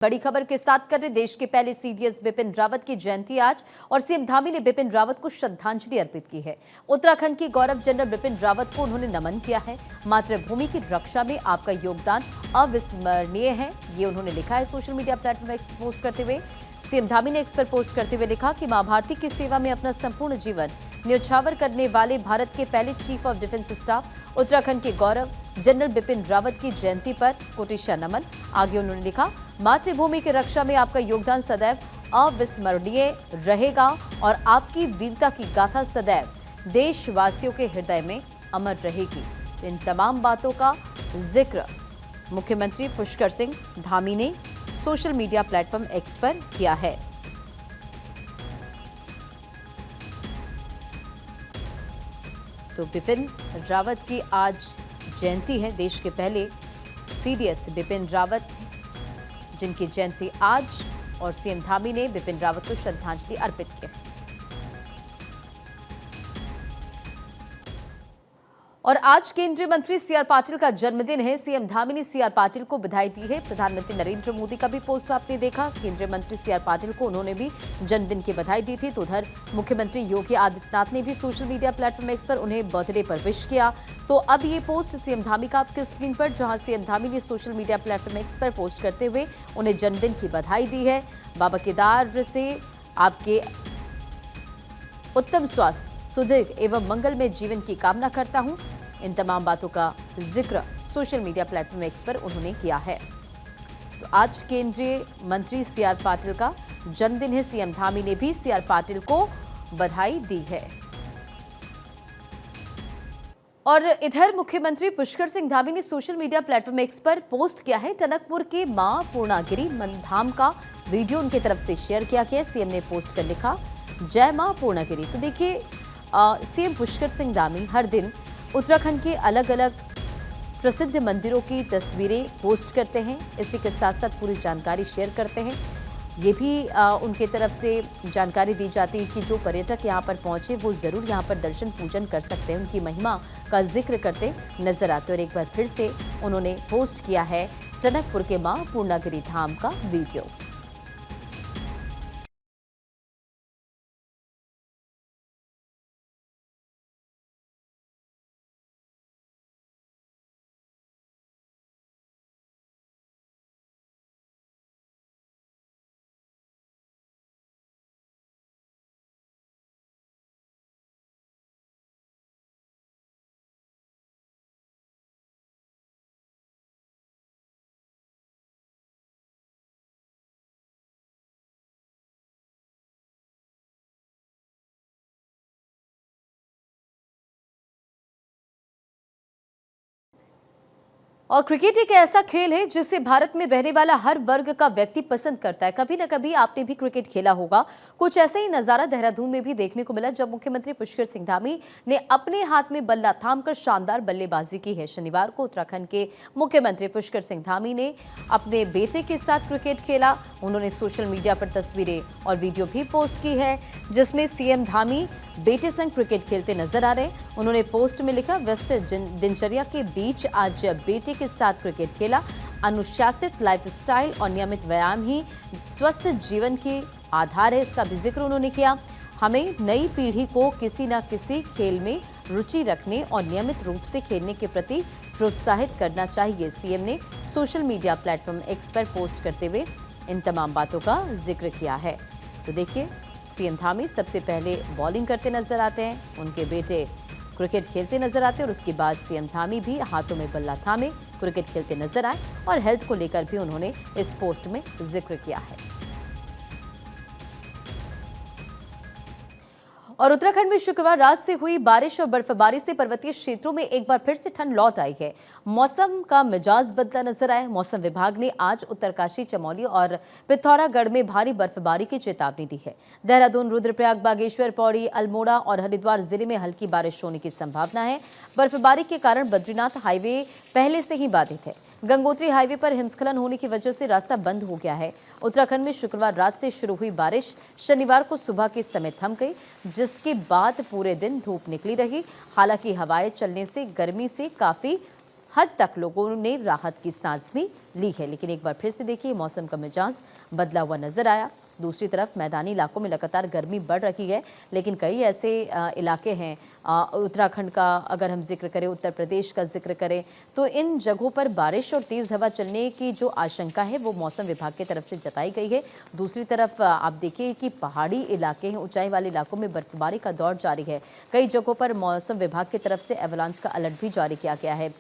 बड़ी खबर के साथ कर रहे देश के पहले सीडीएस बिपिन रावत की जयंती आज और सीएम धामी ने बिपिन रावत को श्रद्धांजलि अर्पित की है। उत्तराखंड की गौरव जनरल बिपिन रावत को उन्होंने नमन किया है। मातृभूमि की रक्षा में आपका योगदान अविस्मरणीय है, ये उन्होंने लिखा है सोशल मीडिया प्लेटफॉर्म एक्स पर पोस्ट करते हुए। सीएम धामी ने एक्स पर पोस्ट करते हुए लिखा कि मां भारती की सेवा में अपना संपूर्ण जीवन न्यौछावर करने वाले भारत के पहले chief of defence staff Uttarakhand के गौरव जनरल बिपिन रावत की जयंती पर कोटिशा नमन। आगे उन्होंने लिखा, मातृभूमि की रक्षा में आपका योगदान सदैव अविस्मरणीय रहेगा और आपकी वीरता की गाथा सदैव देशवासियों के हृदय में अमर रहेगी। इन तमाम बातों का जिक्र मुख्यमंत्री पुष्कर सिंह धामी ने सोशल मीडिया प्लेटफॉर्म एक्स पर किया है। तो बिपिन रावत की आज जयंती है। देश के पहले सीडीएस बिपिन रावत जिनकी जयंती आज, और सीएम धामी ने बिपिन रावत को श्रद्धांजलि अर्पित की। और आज केंद्रीय मंत्री सीआर पाटिल का जन्मदिन है। सीएम धामी ने सीआर पाटिल को बधाई दी है। प्रधानमंत्री नरेंद्र मोदी का भी पोस्ट आपने देखा। केंद्रीय मंत्री सीआर पाटिल को उन्होंने भी जन्मदिन की बधाई दी थी। तो उधर मुख्यमंत्री योगी आदित्यनाथ ने भी सोशल मीडिया प्लेटफॉर्म एक्स पर उन्हें बर्थडे पर विश किया। तो अब ये पोस्ट सीएम धामी का आपके स्क्रीन पर, जहां सीएम धामी ने सोशल मीडिया प्लेटफॉर्म एक्स पर पोस्ट करते हुए उन्हें जन्मदिन की बधाई दी है। बाबा केदार से आपके उत्तम स्वास्थ्य, सुदीर्घ एवं मंगलमय जीवन की कामना करता हूं। इन तमाम बातों का जिक्र सोशल मीडिया प्लेटफॉर्म एक्स पर उन्होंने किया है। तो आज केंद्रीय मंत्री सीआर पाटिल का जन्मदिन है। सीएम धामी ने भी सीआर पाटिल को बधाई दी है। और इधर मुख्यमंत्री पुष्कर सिंह धामी ने सोशल मीडिया प्लेटफॉर्म एक्स पर पोस्ट किया है। टनकपुर के मां पूर्णागिरी धाम का वीडियो उनकी तरफ से शेयर किया गया। सीएम ने पोस्ट कर लिखा, जय मां पूर्णागिरी। तो देखिए, सीएम पुष्कर सिंह धामी हर दिन उत्तराखंड के अलग अलग प्रसिद्ध मंदिरों की तस्वीरें पोस्ट करते हैं। इसी के साथ साथ पूरी जानकारी शेयर करते हैं। ये भी उनके तरफ से जानकारी दी जाती है कि जो पर्यटक यहाँ पर पहुंचे वो जरूर यहाँ पर दर्शन पूजन कर सकते हैं, उनकी महिमा का जिक्र करते नजर आते। और एक बार फिर से उन्होंने पोस्ट किया है टनकपुर के मां पूर्णागिरी धाम का वीडियो। और क्रिकेट एक ऐसा खेल है जिसे भारत में रहने वाला हर वर्ग का व्यक्ति पसंद करता है। कभी न कभी आपने भी क्रिकेट खेला होगा। कुछ ऐसा ही नजारा देहरादून में भी देखने को मिला जब मुख्यमंत्री पुष्कर सिंह धामी ने अपने हाथ में बल्ला थामकर शानदार बल्लेबाजी की है। शनिवार को उत्तराखंड के मुख्यमंत्री पुष्कर सिंह धामी ने अपने बेटे के साथ क्रिकेट खेला। उन्होंने सोशल मीडिया पर तस्वीरें और वीडियो भी पोस्ट की है, जिसमें सीएम धामी बेटे संग क्रिकेट खेलते नजर आ रहे हैं। उन्होंने पोस्ट में लिखा, व्यस्त दिनचर्या के बीच आज बेटे के साथ क्रिकेट खेला। अनुशासित लाइफस्टाइल और नियमित व्यायाम ही स्वस्थ जीवन के आधार है, इसका भी जिक्र उन्होंने किया। हमें नई पीढ़ी को किसी न किसी खेल में रुचि रखने और नियमित रूप से खेलने के प्रति प्रोत्साहित करना चाहिए। सीएम ने सोशल मीडिया प्लेटफॉर्म एक्स पर पोस्ट करते हुए इन तमाम बातों का जिक्र किया है। तो देखिए, सीएम धामी सबसे पहले बॉलिंग करते नजर आते हैं, उनके बेटे क्रिकेट खेलते नजर आते हैं और उसके बाद सीएम धामी भी हाथों में बल्ला थामे क्रिकेट खेलते नजर आए और हेल्थ को लेकर भी उन्होंने इस पोस्ट में जिक्र किया है। और उत्तराखंड में शुक्रवार रात से हुई बारिश और बर्फबारी से पर्वतीय क्षेत्रों में एक बार फिर से ठंड लौट आई है। मौसम का मिजाज बदला नजर आया। मौसम विभाग ने आज उत्तरकाशी, चमोली और पिथौरागढ़ में भारी बर्फबारी की चेतावनी दी है। देहरादून, रुद्रप्रयाग, बागेश्वर, पौड़ी, अल्मोड़ा और हरिद्वार जिले में हल्की बारिश होने की संभावना है। बर्फबारी के कारण बद्रीनाथ हाईवे पहले से ही बाधित है। गंगोत्री हाईवे पर हिमस्खलन होने की वजह से रास्ता बंद हो गया है। उत्तराखंड में शुक्रवार रात से शुरू हुई बारिश शनिवार को सुबह के समय थम गई, जिसके बाद पूरे दिन धूप निकली रही। हालांकि हवाएं चलने से गर्मी से काफी हद तक लोगों ने राहत की सांस भी ली है। लेकिन एक बार फिर से देखिए मौसम का मिजाज बदला हुआ नजर आया। दूसरी तरफ मैदानी इलाकों में लगातार गर्मी बढ़ रही है, लेकिन कई ऐसे इलाके हैं, उत्तराखंड का अगर हम जिक्र करें, उत्तर प्रदेश का जिक्र करें, तो इन जगहों पर बारिश और तेज़ हवा चलने की जो आशंका है वो मौसम विभाग की तरफ से जताई गई है। दूसरी तरफ आप देखिए कि पहाड़ी इलाके हैं, ऊंचाई वाले इलाकों में बर्फबारी का दौर जारी है। कई जगहों पर मौसम विभाग की तरफ से एवलांच का अलर्ट भी जारी किया गया है।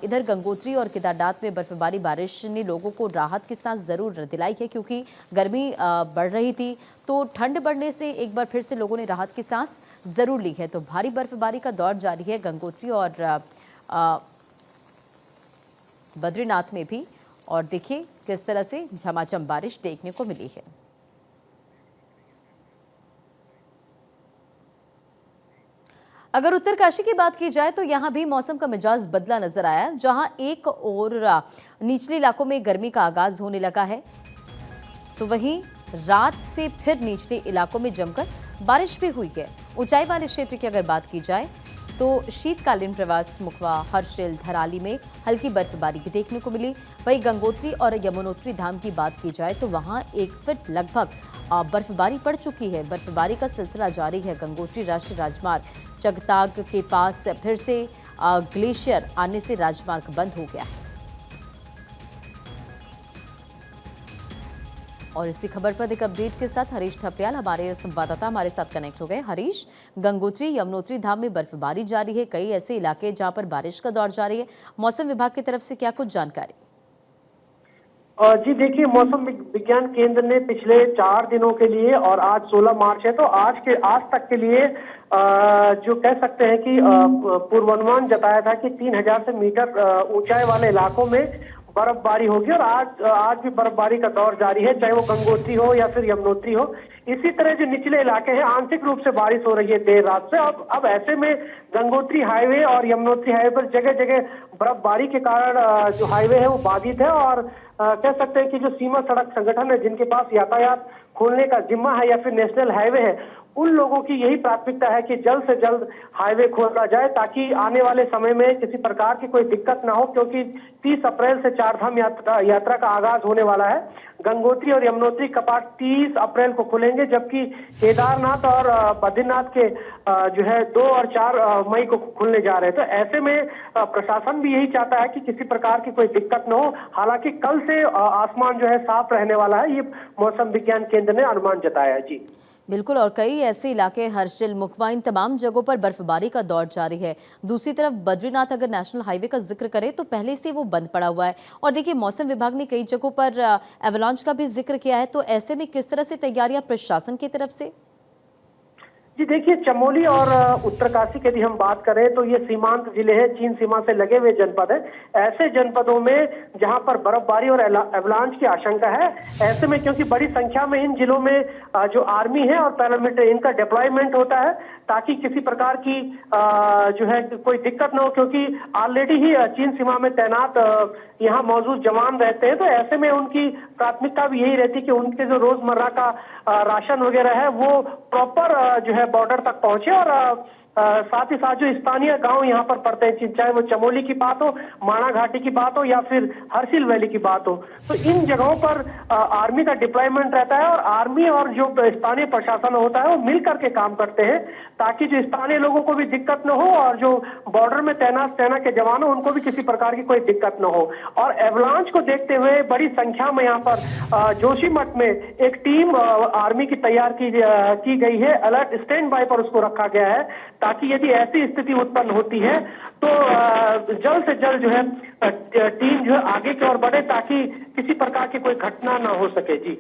इधर गंगोत्री और केदारनाथ में बर्फबारी बारिश ने लोगों को राहत की सांस जरूर दिलाई है, क्योंकि गर्मी बढ़ रही थी, तो ठंड बढ़ने से एक बार फिर से लोगों ने राहत की सांस जरूर ली है। तो भारी बर्फबारी का दौर जारी है गंगोत्री और बद्रीनाथ में भी, और देखिए किस तरह से झमाझम बारिश देखने को मिली है। अगर उत्तरकाशी की बात की जाए तो यहां भी मौसम का मिजाज बदला नजर आया, जहां एक और निचले इलाकों में गर्मी का आगाज होने लगा है, तो वहीं रात से फिर निचले इलाकों में जमकर बारिश भी हुई है। ऊंचाई वाले क्षेत्र की अगर बात की जाए तो शीतकालीन प्रवास मुखवा, हर्षिल, धराली में हल्की बर्फबारी भी देखने को मिली। वहीं गंगोत्री और यमुनोत्री धाम की बात की जाए तो वहां 1 फीट लगभग बर्फबारी पड़ चुकी है। बर्फबारी का सिलसिला जारी है। गंगोत्री राष्ट्रीय राजमार्ग चगताग के पास फिर से ग्लेशियर आने से राजमार्ग बंद हो गया है। और इसी खबर पर एक अपडेट के साथ हरीश थपलियाल हमारे संवाददाता हमारे साथ कनेक्ट हो गए। हरीश, गंगोत्री यमुनोत्री धाम में बर्फबारी जारी है, कई ऐसे इलाके जहां पर बारिश का दौर जारी है, मौसम विभाग की तरफ से क्या कुछ जानकारी? जी देखिए, मौसम विज्ञान केंद्र ने पिछले 4 दिनों के लिए, और आज 16 मार्च है, तो आज तक के लिए जो कह सकते हैं कि पूर्वानुमान जताया था कि 3000 से मीटर ऊंचाई वाले इलाकों में बर्फबारी होगी, और आज भी बर्फबारी का दौर जारी है, चाहे वो गंगोत्री हो या फिर यमुनोत्री हो। इसी तरह जो निचले इलाके हैं, आंशिक रूप से बारिश हो रही है देर रात से। अब ऐसे में गंगोत्री हाईवे और यमुनोत्री हाईवे पर जगह जगह बर्फबारी के कारण जो हाईवे है वो बाधित है, और कह सकते हैं कि जो सीमा सड़क संगठन है, जिनके पास यातायात खोलने का जिम्मा है या फिर नेशनल हाईवे है, उन लोगों की यही प्राथमिकता है कि जल्द से जल्द हाईवे खोला जाए, ताकि आने वाले समय में किसी प्रकार की कोई दिक्कत ना हो, क्योंकि 30 अप्रैल से चारधाम यात्रा का आगाज होने वाला है। गंगोत्री और यमुनोत्री कपाट 30 अप्रैल को खुलेंगे, जबकि केदारनाथ और बद्रीनाथ के जो है 2 और 4 मई को खुलने जा रहे हैं। तो ऐसे में प्रशासन भी यही चाहता है कि किसी प्रकार की कोई दिक्कत न हो। हालांकि कल से आसमान जो है साफ रहने वाला है, ये मौसम विज्ञान केंद्र ने अनुमान जताया है। जी बिल्कुल, और कई ऐसे इलाके हर्षिल, मुखवा, इन तमाम जगहों पर बर्फबारी का दौर जारी है। दूसरी तरफ बद्रीनाथ अगर नेशनल हाईवे का जिक्र करें तो पहले से वो बंद पड़ा हुआ है, और देखिए मौसम विभाग ने कई जगहों पर एवलांच का भी जिक्र किया है, तो ऐसे में किस तरह से तैयारियां प्रशासन की तरफ से? जी देखिए, चमोली और उत्तरकाशी की यदि हम बात करें तो ये सीमांत जिले हैं, चीन सीमा से लगे हुए जनपद है। ऐसे जनपदों में जहां पर बर्फबारी और एवलांच की आशंका है, ऐसे में क्योंकि बड़ी संख्या में इन जिलों में जो आर्मी है और पैरामिलिट्री, इनका डिप्लॉयमेंट होता है, ताकि किसी प्रकार की जो है कोई दिक्कत न हो, क्योंकि ऑलरेडी ही चीन सीमा में तैनात यहाँ मौजूद जवान रहते हैं। तो ऐसे में उनकी प्राथमिकता भी यही रहती है कि उनके जो रोजमर्रा का राशन वगैरह है वो प्रॉपर जो है बॉर्डर तक पहुंचे, और साथ ही साथ जो स्थानीय गांव यहाँ पर पड़ते हैं, चाहे वो चमोली की बात हो, माणा घाटी की बात हो या फिर हर्षिल वैली की बात हो, तो इन जगहों पर आर्मी का डिप्लॉयमेंट रहता है, और आर्मी और जो स्थानीय प्रशासन होता है वो मिलकर के काम करते हैं, ताकि जो स्थानीय लोगों को भी दिक्कत न हो, और जो बॉर्डर में तैनात सेना के जवान हो उनको भी किसी प्रकार की कोई दिक्कत न हो। और एवलांच को देखते हुए बड़ी संख्या में यहाँ पर जोशीमठ में एक टीम आर्मी की तैयार की गई है। अलर्ट स्टैंड बाय पर उसको रखा गया है, ताकि यदि ऐसी स्थिति उत्पन्न होती है तो जल्द से जल्द जो है टीम जो है आगे की ओर बढ़े, ताकि किसी प्रकार की कोई घटना ना हो सके। जी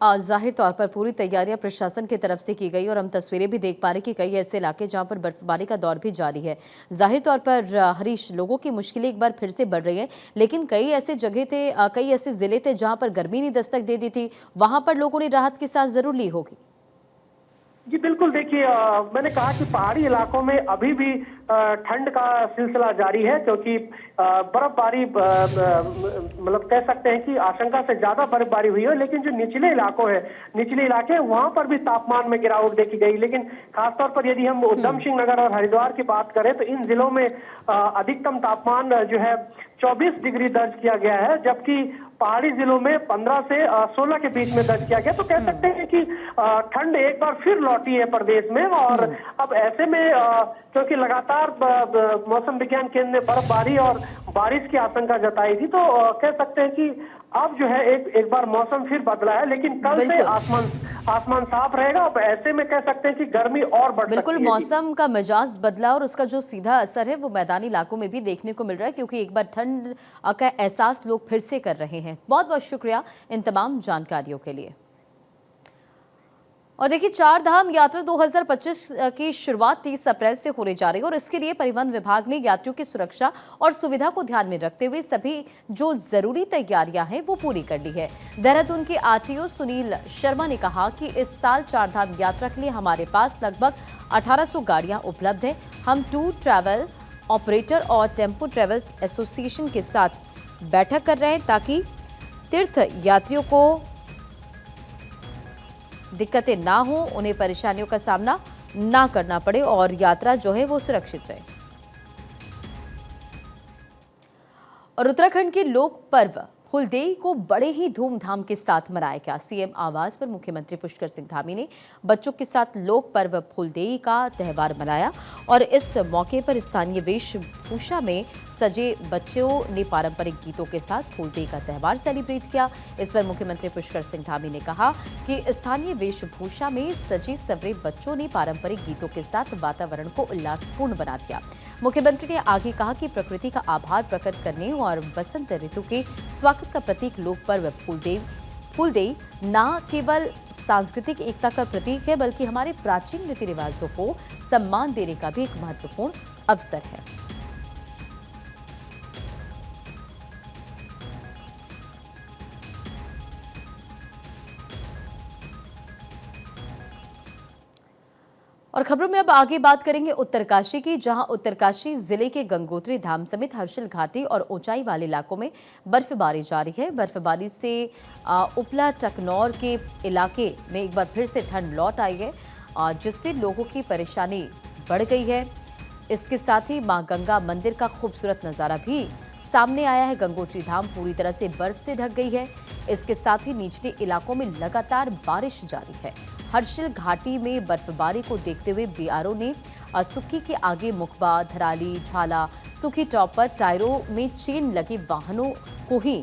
जाहिर तौर पर पूरी तैयारियां प्रशासन की तरफ से की गई, और हम तस्वीरें भी देख पा रहे कि कई ऐसे इलाके जहां पर बर्फबारी का दौर भी जारी है। जाहिर तौर पर हरीश, लोगों की मुश्किलें एक बार फिर से बढ़ रही हैं, लेकिन कई ऐसे जगह थे, कई ऐसे जिले थे जहां पर गर्मी ने दस्तक दे दी थी, वहां पर लोगों ने राहत की सांस जरूर ली होगी। जी बिल्कुल, देखिए मैंने कहा कि पहाड़ी इलाकों में अभी भी ठंड का सिलसिला जारी है, क्योंकि बर्फबारी मतलब कह सकते हैं कि आशंका से ज्यादा बर्फबारी हुई है। लेकिन जो निचले इलाके वहां पर भी तापमान में गिरावट देखी गई। लेकिन खासतौर पर यदि हम उधम सिंह नगर और हरिद्वार की बात करें तो इन जिलों में अधिकतम तापमान जो है 24 डिग्री दर्ज किया गया है, जबकि पहाड़ी जिलों में 15 से 16 के बीच में दर्ज किया गया। तो कह सकते हैं कि ठंड एक बार फिर लौटी है प्रदेश में। और अब ऐसे में क्योंकि लगातार मौसम विज्ञान केंद्र ने बर्फबारी और बारिश की आशंका जताई थी, तो कह सकते हैं कि अब जो है एक बार मौसम फिर बदला है। लेकिन कल से आसमान साफ रहेगा। अब ऐसे में कह सकते हैं कि गर्मी और बढ़ सकती है। बिल्कुल, मौसम का मिजाज बदला और उसका जो सीधा असर है वो मैदानी इलाकों में भी देखने को मिल रहा है, क्योंकि एक बार ठंड का एहसास लोग फिर से कर रहे हैं। बहुत बहुत शुक्रिया इन तमाम जानकारियों के लिए। और देखिए, चार धाम यात्रा 2025 की शुरुआत 30 अप्रैल से होने जा रही है और इसके लिए परिवहन विभाग ने यात्रियों की सुरक्षा और सुविधा को ध्यान में रखते हुए सभी जो जरूरी तैयारियां हैं वो पूरी कर ली है। देहरादून के आरटीओ सुनील शर्मा ने कहा कि इस साल चार धाम यात्रा के लिए हमारे पास लगभग 1800 गाड़ियां उपलब्ध है। हम टूर ट्रैवल ऑपरेटर और टेम्पो ट्रैवल्स एसोसिएशन के साथ बैठक कर रहे हैं ताकि तीर्थ यात्रियों को दिक्कतें ना हो, उन्हें परेशानियों का सामना ना करना पड़े और यात्रा जो है वो सुरक्षित रहे। और उत्तराखंड के लोक पर्व फूलदेई को बड़े ही धूमधाम के साथ मनाया गया। सीएम आवास पर मुख्यमंत्री पुष्कर सिंह धामी ने बच्चों के साथ लोक पर्व फूलदेई का त्योहार मनाया और इस मौके पर स्थानीय वेशभूषा में सजे बच्चों ने पारंपरिक गीतों के साथ फूलदेई का त्योहार सेलिब्रेट किया। इस पर मुख्यमंत्री पुष्कर सिंह धामी ने कहा कि स्थानीय वेशभूषा में सजे सवरे बच्चों ने पारंपरिक गीतों के साथ वातावरण को उल्लासपूर्ण बना दिया। मुख्यमंत्री ने आगे कहा कि प्रकृति का आभार प्रकट करने और बसंत ऋतु के स्वागत का प्रतीक लोक पर्व फूलदेई न केवल सांस्कृतिक एकता का प्रतीक है, बल्कि हमारे प्राचीन रीति रिवाजों को सम्मान देने का भी एक महत्वपूर्ण अवसर है। और खबरों में अब आगे बात करेंगे उत्तरकाशी की, जहां उत्तरकाशी जिले के गंगोत्री धाम समेत हर्षिल घाटी और ऊंचाई वाले इलाकों में बर्फबारी जारी है। बर्फबारी से उपला टकनौर के इलाके में एक बार फिर से ठंड लौट आई है, जिससे लोगों की परेशानी बढ़ गई है। इसके साथ ही मां गंगा मंदिर का खूबसूरत नजारा भी सामने आया है। गंगोत्री धाम पूरी तरह से बर्फ से ढक गई है। इसके साथ ही निचले इलाकों में लगातार बारिश जारी है। हर्षिल घाटी में बर्फबारी को देखते हुए बीआरओ ने सुक्की के आगे मुखबा, धराली, झाला, सुखी टॉप पर टायरों में चेन लगे वाहनों को ही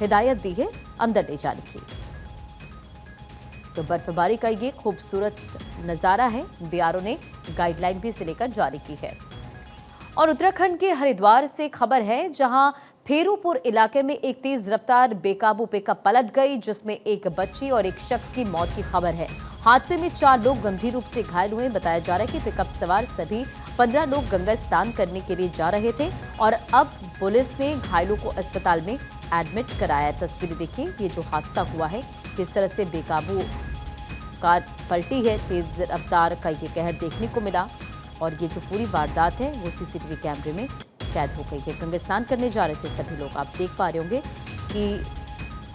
हिदायत दी है अंदर ले जाने की। तो बर्फबारी का ये खूबसूरत नजारा है, बीआरओ ने गाइडलाइन भी इसे लेकर जारी की है। और उत्तराखंड के हरिद्वार से खबर है, जहां फेरूपुर इलाके में एक तेज रफ्तार बेकाबू पिकअप पलट गई, जिसमें एक बच्ची और एक शख्स की मौत की खबर है। हादसे में 4 लोग गंभीर रूप से घायल हुए। बताया जा रहा है कि पिकअप सवार सभी 15 लोग गंगा स्नान करने के लिए जा रहे थे और अब पुलिस ने घायलों को अस्पताल में एडमिट कराया। तस्वीरें देखिए, ये जो हादसा हुआ है, किस तरह से बेकाबू कार पलटी है, तेज रफ्तार का ये कहर देखने को मिला और ये जो पूरी वारदात है वो सीसीटीवी कैमरे में कैद हो गई है। गंगा स्नान करने जा रहे थे सभी लोग। आप देख पा रहे होंगे कि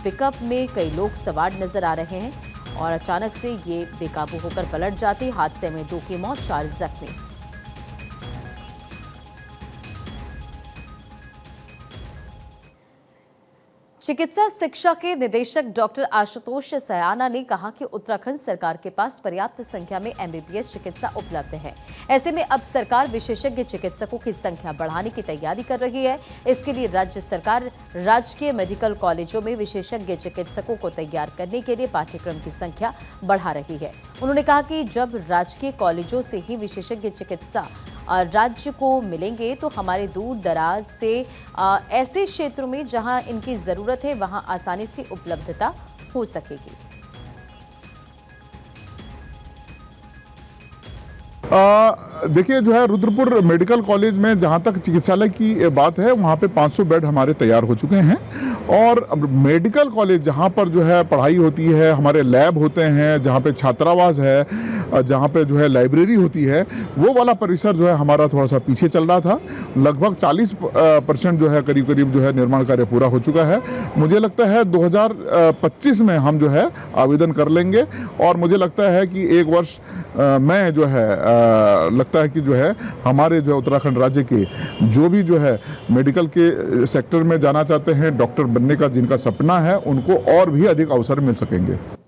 पिकअप में कई लोग सवार नजर आ रहे हैं और अचानक से ये बेकाबू होकर पलट जाती। हादसे में 2 की मौत, 4 जख्मी। चिकित्सा शिक्षा के निदेशक डॉक्टर आशुतोष सयाना ने कहा कि उत्तराखंड सरकार के पास पर्याप्त संख्या में एमबीबीएस चिकित्सा उपलब्ध है। ऐसे में अब सरकार विशेषज्ञ चिकित्सकों की संख्या बढ़ाने की तैयारी कर रही है। इसके लिए राज्य सरकार राजकीय मेडिकल कॉलेजों में विशेषज्ञ चिकित्सकों को तैयार करने के लिए पाठ्यक्रम की संख्या बढ़ा रही है। उन्होंने कहा कि जब राजकीय कॉलेजों से ही विशेषज्ञ चिकित्सा राज्य को मिलेंगे तो हमारे दूर दराज से ऐसे क्षेत्रों में जहां इनकी जरूरत है वहां आसानी से उपलब्धता हो सकेगी। देखिए, जो है रुद्रपुर मेडिकल कॉलेज में जहां तक चिकित्सालय की बात है, वहां पे 500 बेड हमारे तैयार हो चुके हैं और मेडिकल कॉलेज जहाँ पर जो है पढ़ाई होती है, हमारे लैब होते हैं, जहाँ पे छात्रावास है, जहाँ पे जो है लाइब्रेरी होती है, वो वाला परिसर जो है हमारा थोड़ा सा पीछे चल रहा था। लगभग 40% जो है करीब करीब जो है निर्माण कार्य पूरा हो चुका है। मुझे लगता है 2025 में हम जो है आवेदन कर लेंगे और मुझे लगता है कि एक वर्ष में जो है लगता है कि जो है हमारे जो है उत्तराखंड राज्य के जो भी जो है मेडिकल के सेक्टर में जाना चाहते हैं, डॉक्टर बनने का जिनका सपना है, उनको और भी अधिक अवसर मिल सकेंगे।